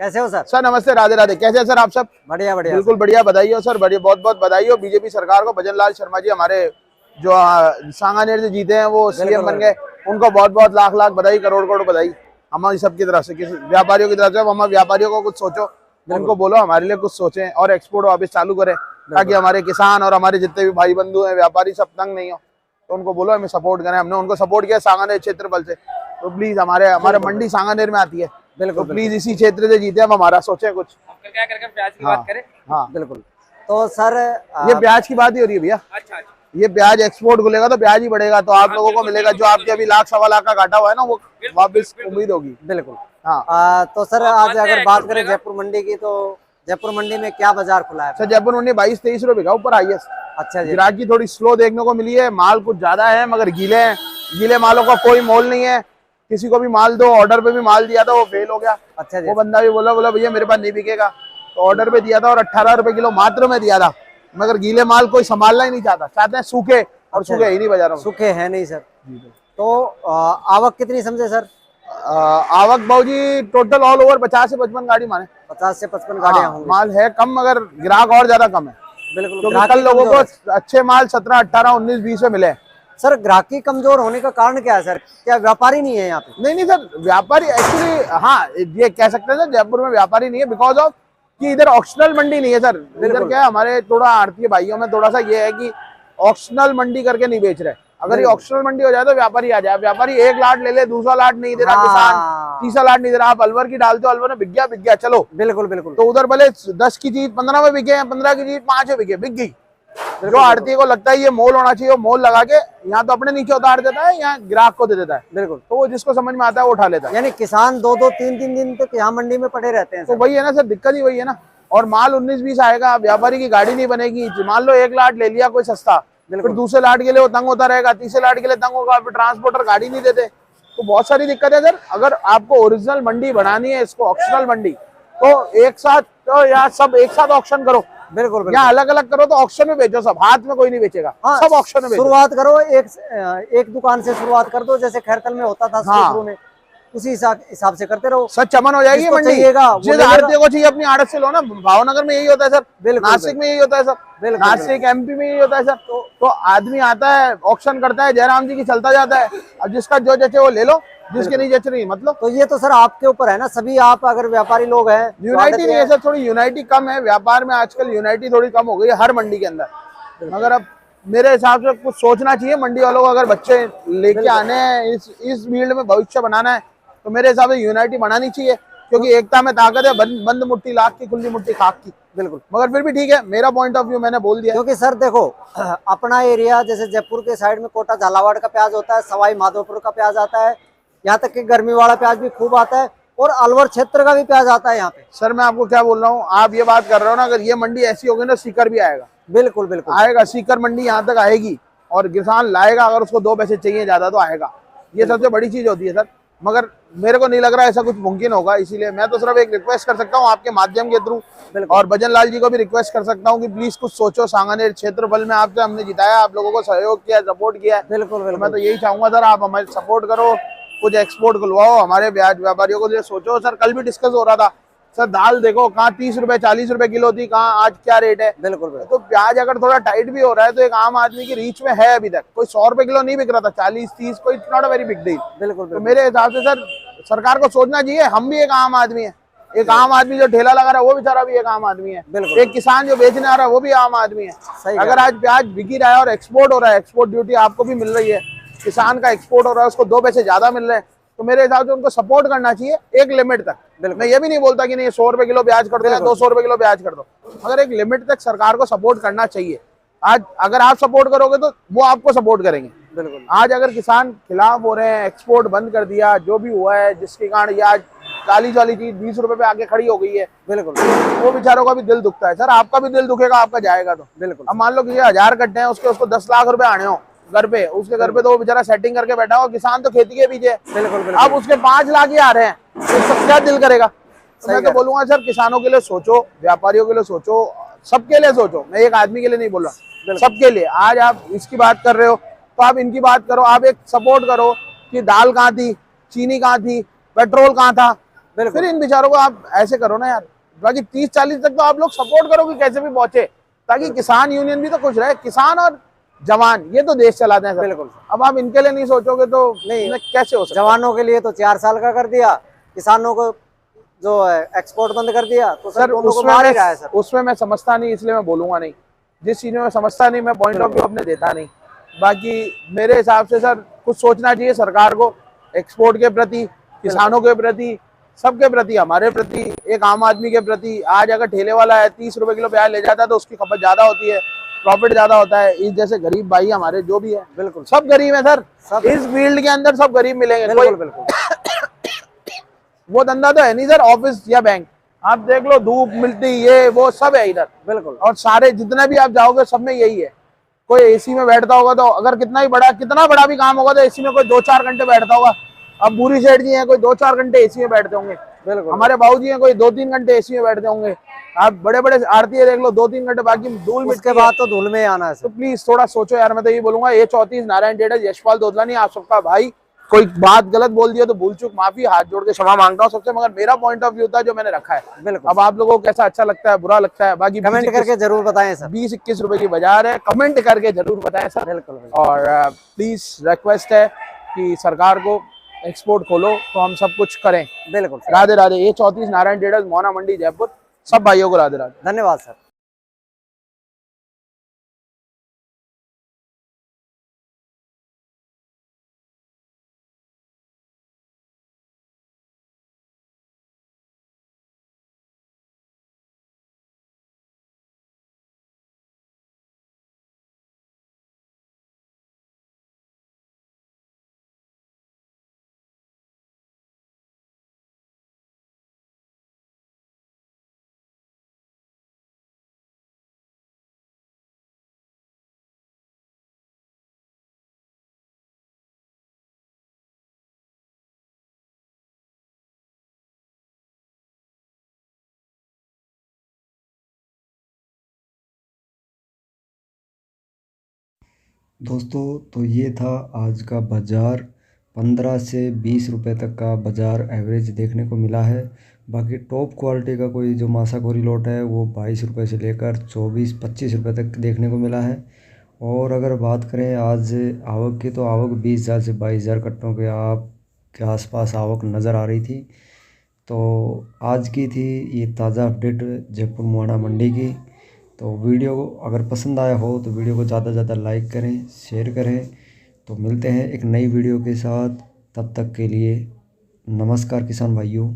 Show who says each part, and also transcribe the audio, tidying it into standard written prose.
Speaker 1: कैसे हो sir?
Speaker 2: Sir नमस्ते, राधे राधे। कैसे हैं सर आप सब?
Speaker 1: बढ़िया बढ़िया
Speaker 2: बिल्कुल बढ़िया, बधाई हो सर, बढ़िया, बहुत बहुत बधाई हो बीजेपी सरकार को। भजन लाल शर्मा जी हमारे जो सांगानेर से जीते हैं वो सीएम बन गए, उनको बहुत बहुत लाख लाख बधाई, करोड़ करोड़ बधाई हमारी सबकी तरफ से, किसी व्यापारियों की तरफ से। हमारे व्यापारियों को कुछ सोचो, उनको बोलो हमारे लिए कुछ सोचें और एक्सपोर्ट वापस चालू करें, ताकि हमारे किसान और हमारे जितने भी भाई बंधु हैं व्यापारी सब तंग नहीं हो। तो उनको बोलो हमें सपोर्ट करें। हमने उनको सपोर्ट किया सांगानेर क्षेत्रफल से, तो प्लीज हमारे मंडी सांगानेर में आती है, तो प्लीज इसी क्षेत्र से जीते, हम हमारा सोचे कुछ।
Speaker 3: क्या करके प्याज की बात करें?
Speaker 2: हाँ
Speaker 1: बिल्कुल। तो सर
Speaker 2: ये प्याज की बात ही हो रही है भैया।
Speaker 3: अच्छा।
Speaker 2: ये प्याज एक्सपोर्ट खुलेगा तो प्याज ही बढ़ेगा, तो आप लोगों को मिलेगा। जो आपके अभी लाख सवा लाख का घाटा हुआ है ना, वो वापस उम्मीद होगी।
Speaker 1: बिल्कुल।
Speaker 2: हाँ
Speaker 1: तो सर आज अगर बात करें जयपुर मंडी की, तो जयपुर मंडी में क्या बाजार खुला है?
Speaker 2: सर जयपुर मंडी 22-23 रुपए का ऊपर आई है।
Speaker 1: अच्छा जी।
Speaker 2: गिराकी थोड़ी स्लो देखने को मिली है, माल कुछ ज्यादा है मगर गीले हैं। गीले मालों का कोई मोल नहीं है। किसी को भी माल दो, ऑर्डर पे भी माल दिया था वो फेल हो गया।
Speaker 1: अच्छा जी।
Speaker 2: वो बंदा भी बोला भैया मेरे पास नहीं बिकेगा, तो ऑर्डर पे दिया था और 18 रुपए किलो मात्र में दिया था, मगर गीले माल कोई संभालना ही नहीं चाहता, चाहते हैं सूखे, और सूखे ही नहीं बाजारों में।
Speaker 1: सूखे है नहीं सर। तो आवक कितनी समझे सर?
Speaker 2: आवक बाबूजी टोटल ऑल ओवर 50 से 55 गाड़ी माने।
Speaker 1: 50 से 55 गाड़ियां होंगी।
Speaker 2: माल है कम, मगर ग्राहक और ज्यादा कम है।
Speaker 1: बिल्कुल।
Speaker 2: क्योंकि कल लोगों को अच्छे माल 17, 18, 19, 20 में मिले।
Speaker 1: सर ग्राहकी कमजोर होने का कारण क्या है सर? क्या व्यापारी नहीं है यहाँ पे?
Speaker 2: नहीं सर, व्यापारी एक्चुअली, हाँ ये कह सकते हैं सर, जयपुर में व्यापारी नहीं है बिकॉज ऑफ कि इधर ऑक्शनल मंडी नहीं है सर। इधर क्या है, हमारे थोड़ा आड़ती भाइयों में थोड़ा सा ये है कि ऑक्शनल मंडी करके नहीं बेच रहे। अगर ये ऑक्शनल मंडी हो जाए तो व्यापारी आ जाए। व्यापारी एक लाट ले ले, दूसरा लाट नहीं दे रहा किसान, तीसरा लाट नहीं दे रहा। आप अलवर की डालते हो, अलवर में बिक गया चलो।
Speaker 1: बिल्कुल बिल्कुल।
Speaker 2: तो उधर भले 10 की चीज 15 में बिके, 15 की चीज 5 में बिके, बिक गई। जो आड़ती को लगता है ये मोल होना चाहिए, वो मोल लगा के यहाँ तो अपने नीचे उतार देता है, यहाँ ग्राहक को दे देता है।
Speaker 1: बिल्कुल।
Speaker 2: तो वो जिसको समझ में आता है वो उठा लेता है।
Speaker 1: यानी किसान 2-2, 3-3 दिन तक यहाँ मंडी में पड़े रहते हैं।
Speaker 2: तो वही है ना सर, दिक्कत ही वही है ना। और माल 19-20 आएगा, व्यापारी की गाड़ी नहीं बनेगी। मान लो एक लाट ले लिया कोई सस्ता, फिर दूसरे लाट के लिए वो तंग होता रहेगा, तीसरे लाट के लिए तंग होगा, फिर ट्रांसपोर्टर गाड़ी नहीं देते। तो बहुत सारी दिक्कत है सर। अगर आपको ओरिजिनल मंडी बनानी है, इसको ऑक्शनल मंडी, तो एक साथ तो या सब एक साथ ऑक्शन करो।
Speaker 1: बिल्कुल।
Speaker 2: या अलग अलग करो तो ऑक्शन में बेचो, सब हाथ में कोई नहीं बेचेगा। हाँ, सब ऑक्शन में बेचो।
Speaker 1: शुरुआत करो एक दुकान से शुरुआत कर दो, जैसे खैरतल में होता था शुरू में, उसी हिसाब से करते रहो।
Speaker 2: सच चमन हो जाएगी मंडी। जिस आड़ती को चाहिए अपनी आड़त से लो ना। भावनगर में यही होता है सर, नासिक में यही होता है सर, नासिक एमपी में यही होता है सर। तो आदमी आता है, ऑक्शन करता है, जयराम जी की चलता जाता है। अब जिसका जो जचे वो ले लो, जिसके नहीं जच रही मतलब।
Speaker 1: तो ये तो सर आपके ऊपर है ना, सभी आप अगर व्यापारी लोग हैं।
Speaker 2: यूनाइटी नहीं है सर, थोड़ी यूनाइटी कम है व्यापार में आजकल। यूनाइटी थोड़ी कम हो गई है हर मंडी के अंदर। मगर अब मेरे हिसाब से कुछ सोचना चाहिए मंडी वालों को। अगर बच्चे लेके आने हैं, इस फील्ड में भविष्य बनाना है, तो मेरे हिसाब से यूनाइटी बनानी चाहिए। क्योंकि एकता में ताकत है, बंद मुट्ठी लाख की, खुली मुट्ठी खाक की। बिल्कुल। मगर फिर भी ठीक है, मेरा पॉइंट ऑफ व्यू मैंने बोल दिया।
Speaker 1: क्योंकि सर देखो, अपना एरिया जैसे जयपुर के साइड में कोटा झालावाड़ का प्याज होता है, सवाई माधोपुर का प्याज आता है, यहाँ तक कि गर्मी वाला प्याज भी खूब आता है, और अलवर क्षेत्र का भी प्याज आता है यहाँ पे।
Speaker 2: सर मैं आपको क्या बोल रहा हूँ, आप ये बात कर रहे हो ना, अगर ये मंडी ऐसी होगी ना, सीकर भी आएगा।
Speaker 1: बिल्कुल बिल्कुल
Speaker 2: आएगा, सीकर मंडी यहाँ तक आएगी और किसान लाएगा। अगर उसको 2 पैसे चाहिए ज्यादा तो आएगा। ये सबसे बड़ी चीज होती है सर। मगर मेरे को नहीं लग रहा ऐसा कुछ मुमकिन होगा। इसीलिए मैं तो सिर्फ एक रिक्वेस्ट कर सकता हूँ आपके माध्यम के थ्रू, और भजन लाल जी को भी रिक्वेस्ट कर सकता हूँ कि प्लीज कुछ सोचो। सांगानेर क्षेत्रफल में आपसे हमने जिताया, आप लोगों को सहयोग किया, सपोर्ट किया।
Speaker 1: बिल्कुल।
Speaker 2: मैं तो यही चाहूंगा सर, आप हमारे सपोर्ट करो, कुछ एक्सपोर्ट खुलवाओ, हमारे व्यापारियों को लिए सोचो। सर कल भी डिस्कस हो रहा था सर, दाल देखो कहाँ 30 रुपए 40 रुपए किलो थी, कहाँ आज क्या रेट है। बिल्कुल। तो प्याज अगर थोड़ा टाइट भी हो रहा है तो एक आम आदमी की रीच में है। अभी तक कोई 100 रुपए किलो नहीं बिक रहा था, 40-30 कोई not a very big deal. बिल्कुल। तो मेरे हिसाब से सर सरकार को सोचना चाहिए। हम भी एक आम आदमी है, एक आम आदमी जो ठेला लगा रहा है वो बेचारा भी एक आम आदमी है। एक किसान जो बेचने आ रहा है वो भी आम आदमी है। अगर आज प्याज बिक रहा है और एक्सपोर्ट हो रहा है, एक्सपोर्ट ड्यूटी आपको भी मिल रही है, किसान का एक्सपोर्ट हो रहा है, उसको 2 पैसे ज्यादा मिल रहे हैं, तो मेरे हिसाब से उनको सपोर्ट करना चाहिए एक लिमिट तक। मैं ये भी नहीं बोलता कि नहीं 100 रुपए किलो प्याज कर दो या 200 रुपए किलो प्याज कर दो, मगर एक लिमिट तक सरकार को सपोर्ट करना चाहिए। आज अगर आप सपोर्ट करोगे तो वो आपको सपोर्ट करेंगे। बिल्कुल। आज अगर किसान खिलाफ हो रहे हैं, एक्सपोर्ट बंद कर दिया, जो भी हुआ है, जिसके कारण ये आज 40 वाली चीज 20 रुपए पे आके खड़ी हो गई है, बिल्कुल, वो बेचारों का भी दिल दुखता है। सर आपका भी दिल दुखेगा, आपका जाएगा तो। बिल्कुल। अब मान लो कि 1000 कट्टे हैं, उसको 10 लाख रुपए आने हो घर पे, उसके घर पे तो वो बेचारा सेटिंग करके बैठा हो, किसान तो खेती के पीछे। बिल्कुल। अब उसके 5 लाख ही आ रहे हैं, तो सब क्या दिल करेगा। तो मैं तो बोलूंगा सर किसानों के लिए सोचो, व्यापारियों के लिए सोचो, सबके लिए सोचो। मैं एक आदमी के लिए नहीं बोल रहा, सबके लिए। आज आप इसकी बात कर रहे हो तो आप इनकी बात करो, आप एक सपोर्ट करो कि दाल कहाँ थी, चीनी कहाँ थी, पेट्रोल कहाँ था, फिर इन बेचारों को आप ऐसे करो ना यार। बाकी 30-40 तक तो आप लोग सपोर्ट करो कि कैसे भी पहुंचे, ताकि किसान यूनियन भी तो खुश रहे। किसान और जवान ये तो देश चलाते हैं सर।
Speaker 1: बिल्कुल।
Speaker 2: अब आप इनके लिए नहीं सोचोगे तो नहीं कैसे हो सकता।
Speaker 1: जवानों के लिए तो 4 साल का कर दिया, किसानों को जो एक्सपोर्ट बंद कर दिया, तो सर दोनों को मार ही रहा है सर।
Speaker 2: उसमें मैं समझता नहीं, इसलिए मैं बोलूंगा नहीं। जिस चीज में मैं समझता नहीं, मैं पॉइंट ऑफ व्यू अपने देता नहीं। बाकी मेरे हिसाब से सर कुछ सोचना चाहिए सरकार को, एक्सपोर्ट के प्रति, किसानों के प्रति, सबके प्रति, हमारे प्रति, एक आम आदमी के प्रति। आज अगर ठेले वाला है 30 रुपए किलो प्याज ले जाता है तो उसकी खपत ज्यादा होती है, प्रॉफिट ज्यादा होता है। इस जैसे गरीब भाई हमारे जो भी है,
Speaker 1: बिल्कुल
Speaker 2: सब गरीब है सर। इस फील्ड के अंदर सब गरीब मिलेंगे।
Speaker 1: बिल्कुल बिल्कुल।
Speaker 2: वो धंधा तो है नहीं सर, ऑफिस या बैंक। आप देख लो, धूप मिलती ये वो सब है इधर।
Speaker 1: बिल्कुल।
Speaker 2: और सारे जितने भी आप जाओगे सब में यही है। कोई एसी में बैठता होगा तो अगर कितना बड़ा भी काम होगा तो एसी में कोई 2-4 घंटे बैठता होगा। अब बूढ़ी सेठ जी हैं, कोई 2-4 घंटे एसी में बैठते होंगे।
Speaker 1: बिल्कुल।
Speaker 2: हमारे बाबूजी हैं, कोई 2-3 घंटे एसी में बैठते होंगे। आप बड़े बड़े आरती देख लो, 2-3 घंटे, बाकी धूल मिट्टी
Speaker 1: उसके बाद तो धूल में ही आना है
Speaker 2: तो प्लीज थोड़ा सोचो यार। मैं तो ये बोलूंगा, A34 नारायण डेडा, यशपाल दोदलानी, आप सबका भाई। कोई बात गलत बोल दिया तो भूल चूक माफी, हाथ जोड़ के क्षमा मांगता हूँ सबसे। मगर मेरा पॉइंट ऑफ व्यू था जो मैंने रखा है।
Speaker 1: बिल्कुल।
Speaker 2: अब आप लोगों को कैसा अच्छा लगता है, बुरा लगता है, बाकी
Speaker 1: कमेंट करके जरूर बताएं सर।
Speaker 2: 20-21 रुपए की बाजार है, कमेंट करके जरूर बताएं सर।
Speaker 1: बिल्कुल।
Speaker 2: और प्लीज रिक्वेस्ट है कि सरकार को एक्सपोर्ट खोलो तो हम सब कुछ करें।
Speaker 1: बिल्कुल।
Speaker 2: राधे राधे। A34 नारायण डेडा, मोहना मंडी, जयपुर। सब भाइयों को राधे राधे।
Speaker 1: धन्यवाद सर।
Speaker 4: दोस्तों तो ये था आज का बाज़ार। 15 से 20 रुपए तक का बाज़ार एवरेज देखने को मिला है। बाकी टॉप क्वालिटी का कोई जो मासाखोरी लोट है वो 22 रुपये से लेकर 24-25 रुपये तक देखने को मिला है। और अगर बात करें आज आवक की, तो आवक 20,000 से 22,000 कट्टों के आसपास आवक नज़र आ रही थी। तो आज की थी ये ताज़ा अपडेट जयपुर मोहाना मंडी की। तो वीडियो अगर पसंद आया हो तो वीडियो को ज़्यादा से ज़्यादा लाइक करें, शेयर करें। तो मिलते हैं एक नई वीडियो के साथ, तब तक के लिए नमस्कार किसान भाइयों।